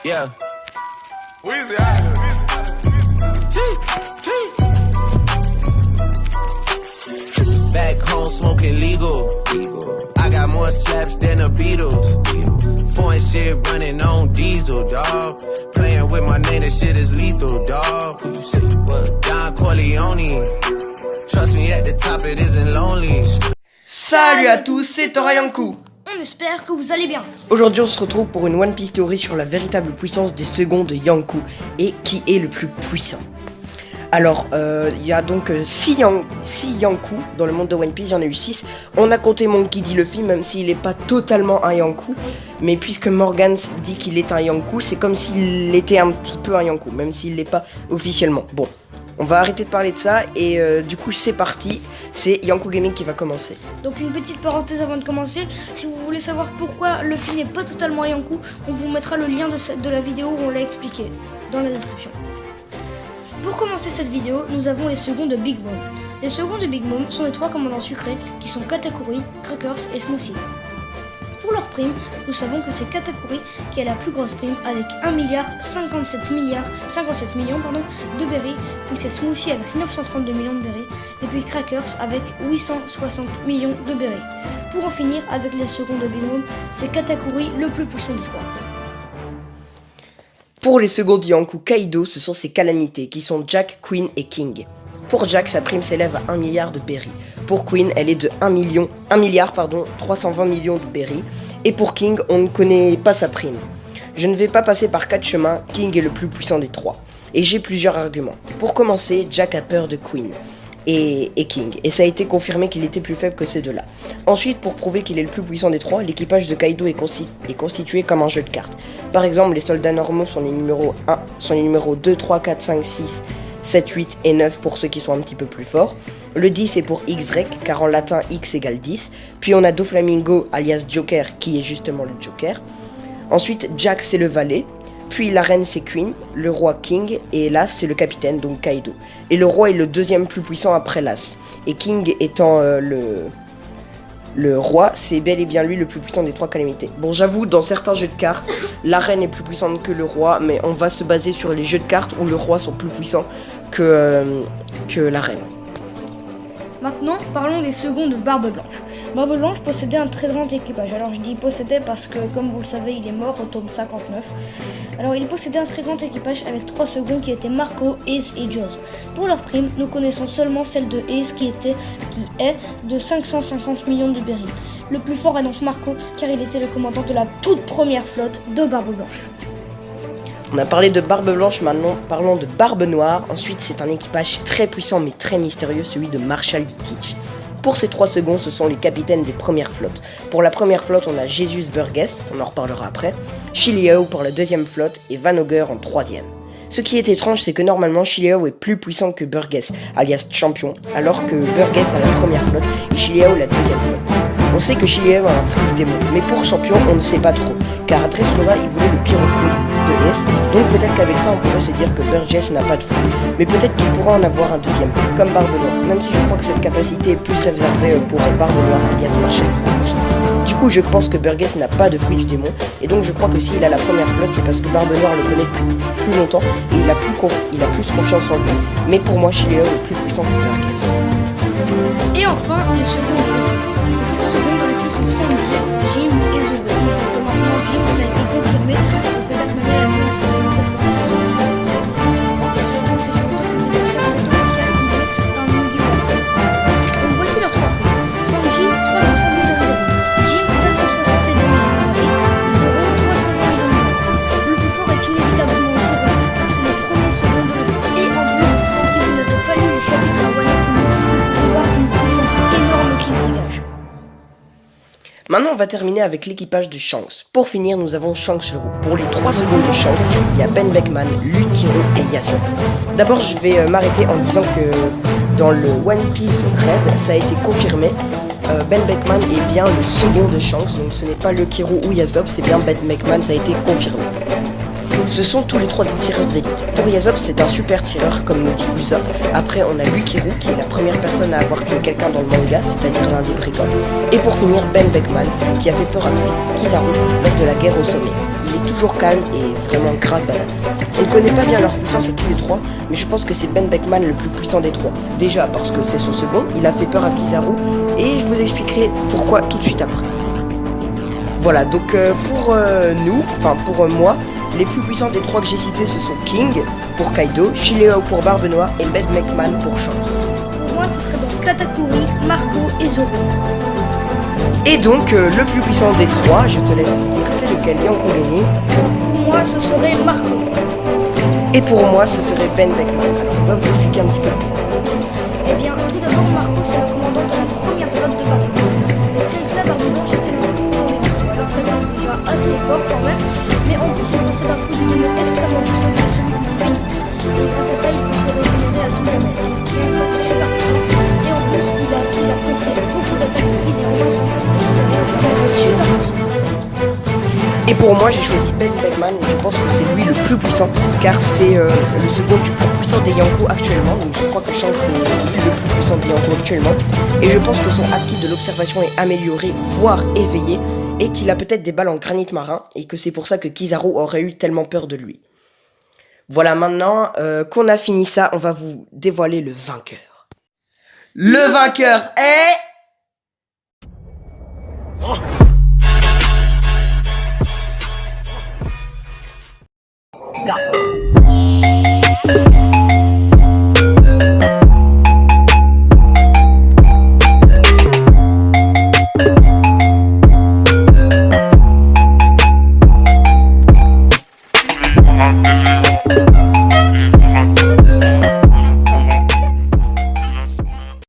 Yeah. Weezy, Back home smoking legal. I got more slaps than the Beatles. Foreign shit running on diesel, dog. Playing with my name, that shit is lethal, dog. Who you say you was? Don Corleone. Trust me, at the top it isn't lonely. Salut à tous, c'est Torayanku. On espère que vous allez bien. Aujourd'hui on se retrouve pour une One Piece théorie sur la véritable puissance des secondes de Yonkou et qui est le plus puissant. Alors, il y a donc 6 Yonkou dans le monde de One Piece, il y en a eu 6. On a compté Monkey D. Luffy, même s'il n'est pas totalement un Yonkou. Mais puisque Morgan dit qu'il est un Yonkou, c'est comme s'il était un petit peu un Yonkou, même s'il ne l'est pas officiellement. Bon, on va arrêter de parler de ça et du coup c'est parti. C'est Yonkou Gaming qui va commencer. Donc une petite parenthèse avant de commencer. Si vous voulez savoir pourquoi Luffy n'est pas totalement un Yonkou, on vous mettra le lien de la vidéo où on l'a expliqué dans la description. Pour commencer cette vidéo, nous avons les seconds de Big Mom. Les seconds de Big Mom sont les 3 commandants sucrés qui sont Katakuri, Crackers et Smoothie. Pour leur prime, nous savons que c'est Katakuri qui a la plus grosse prime avec 57 millions de berries, puis c'est Smoothie avec 932 millions de berries, et puis Crackers avec 860 millions de berries. Pour en finir avec les seconds de Big Mom, c'est Katakuri le plus puissant des 3. Pour les secondes Yonkou Kaido, ce sont ses calamités qui sont Jack, Queen et King. Pour Jack, sa prime s'élève à 1 milliard de berries. Pour Queen, elle est de 1 milliard 320 millions de berries. Et pour King, on ne connaît pas sa prime. Je ne vais pas passer par 4 chemins, King est le plus puissant des 3. Et j'ai plusieurs arguments. Pour commencer, Jack a peur de Queen et King, et ça a été confirmé qu'il était plus faible que ces deux-là. Ensuite, pour prouver qu'il est le plus puissant des 3, l'équipage de Kaido est constitué comme un jeu de cartes. Par exemple, les soldats normaux sont les numéros 1, sont les numéros 2, 3, 4, 5, 6, 7, 8 et 9 pour ceux qui sont un petit peu plus forts. Le 10 est pour X-Rec, car en latin X égale 10. Puis on a Doflamingo alias Joker, qui est justement le Joker. Ensuite, Jack c'est le valet. Puis la reine c'est Queen, le roi King, et l'as c'est le capitaine, donc Kaido. Et le roi est le deuxième plus puissant après l'as. Et King étant le roi, c'est bel et bien lui le plus puissant des 3 calamités. Bon, j'avoue, dans certains jeux de cartes, la reine est plus puissante que le roi, mais on va se baser sur les jeux de cartes où le roi sont plus puissants que la reine. Maintenant, parlons des seconds de Barbe Blanche. Barbe Blanche possédait un très grand équipage. Alors je dis possédait parce que, comme vous le savez, il est mort au tome 59. Alors il possédait un très grand équipage avec 3 seconds qui étaient Marco, Ace et Jaws. Pour leur prime, nous connaissons seulement celle de Ace qui est de 550 millions de berries. Le plus fort est donc Marco, car il était le commandant de la toute première flotte de Barbe Blanche. On a parlé de Barbe Blanche, maintenant parlons de Barbe Noire. Ensuite, c'est un équipage très puissant mais très mystérieux, celui de Marshall D. Teach. Pour ces 3 seconds, ce sont les capitaines des premières flottes. Pour la première flotte, on a Jesus Burgess, on en reparlera après, Shiliao pour la deuxième flotte et Van Ogre en troisième. Ce qui est étrange, c'est que normalement Shiliao est plus puissant que Burgess, alias champion, alors que Burgess a la première flotte et Shiliao la deuxième flotte. On sait que Shiliao a un fruit du démon, mais pour champion, on ne sait pas trop, car à Dressrosa, il voulait le pire fruit de S, donc peut-être qu'avec ça, on pourrait se dire que Burgess n'a pas de fruit, mais peut-être qu'il pourra en avoir un deuxième, comme Barbe Noire, même si je crois que cette capacité est plus réservée pour Barbe Noire, alias Marshall. Du coup, je pense que Burgess n'a pas de fruit du démon, et donc je crois que s'il a la première flotte, c'est parce que Barbe Noire le connaît plus longtemps, et il a plus confiance en lui. Mais pour moi, Shiliao est plus puissant que Burgess. Et enfin, les seconds de Luffy. Les seconds de Luffy sont Sandy, Jim et Zoro. Donc maintenant, Jim, ça a été confirmé. Donc peut-être que la vie, c'est une présentation officielle. C'est sur le top de cette officielle guidée par Mugiwara. Donc voici leurs 3 prix. Sanji, 330 millions de berries. Jim, 462 millions de berries. Zoro, 320 millions de berries. Le plus fort est inévitablement Zoro, car c'est le premier second de Luffy. Et en plus, si vous n'avez pas lu le chapitre à Wano Kuni, vous pouvez voir une puissance énorme qu'il dégage. Maintenant, on va terminer avec l'équipage de Shanks. Pour finir, nous avons Shanks le roux. Pour les 3 secondes de Shanks, il y a Ben Beckman, Luke Kiro et Yasop. D'abord, je vais m'arrêter en disant que dans le One Piece Red, ça a été confirmé. Ben Beckman est bien le second de Shanks, donc ce n'est pas Luke Kiro ou Yasop, c'est bien Ben Beckman, ça a été confirmé. Ce sont tous les trois des tireurs d'élite. Pour Yasop, c'est un super tireur, comme nous dit Usopp. Après, on a Lukiru, qui est la première personne à avoir tué quelqu'un dans le manga, c'est-à-dire l'un des brigands. Et pour finir, Ben Beckman, qui a fait peur à Kizaru lors de la guerre au sommet. Il est toujours calme et vraiment grave badass. On ne connaît pas bien leur puissance à tous les trois, mais je pense que c'est Ben Beckman le plus puissant des trois. Déjà parce que c'est son second, il a fait peur à Kizaru, et je vous expliquerai pourquoi tout de suite après. Voilà, donc pour moi, les plus puissants des trois que j'ai cités, ce sont King pour Kaido, Shiryu pour Barbe Noire et Ben Beckman pour Chance. Pour moi, ce serait donc Katakuri, Marco et Zoro. Et donc, le plus puissant des trois, je te laisse dire c'est lequel, Yonko Geni. Pour moi, ce serait Marco. Et pour moi, ce serait Ben Beckman. Alors, on va vous expliquer un petit peu. Eh bien, tout d'abord, Marco, c'est le commandant de la première flotte de Barbe Blanche. Rien que ça, Barbe Blanche était le plus puissant des deux. Alors, ça c'est déjà assez fort quand même. Mais en plus, il possède un flux de démon extrêmement puissant qui est celui du Phénix. Et grâce à ça, il peut se régénérer à tout jamais. Et ça, c'est super puissant. Et en plus, il a contré beaucoup d'attaques de Kizaru. Super puissant. Et pour moi, j'ai choisi Ben Beckman. Je pense que c'est lui le plus puissant, car c'est le second du plus puissant des Yonko actuellement. Donc je crois que Shanks c'est lui le plus puissant des Yonko actuellement. Et je pense que son acquis de l'observation est amélioré, voire éveillé, et qu'il a peut-être des balles en granit marin, et que c'est pour ça que Kizaru aurait eu tellement peur de lui. Voilà, maintenant qu'on a fini ça, on va vous dévoiler le vainqueur. Le vainqueur est...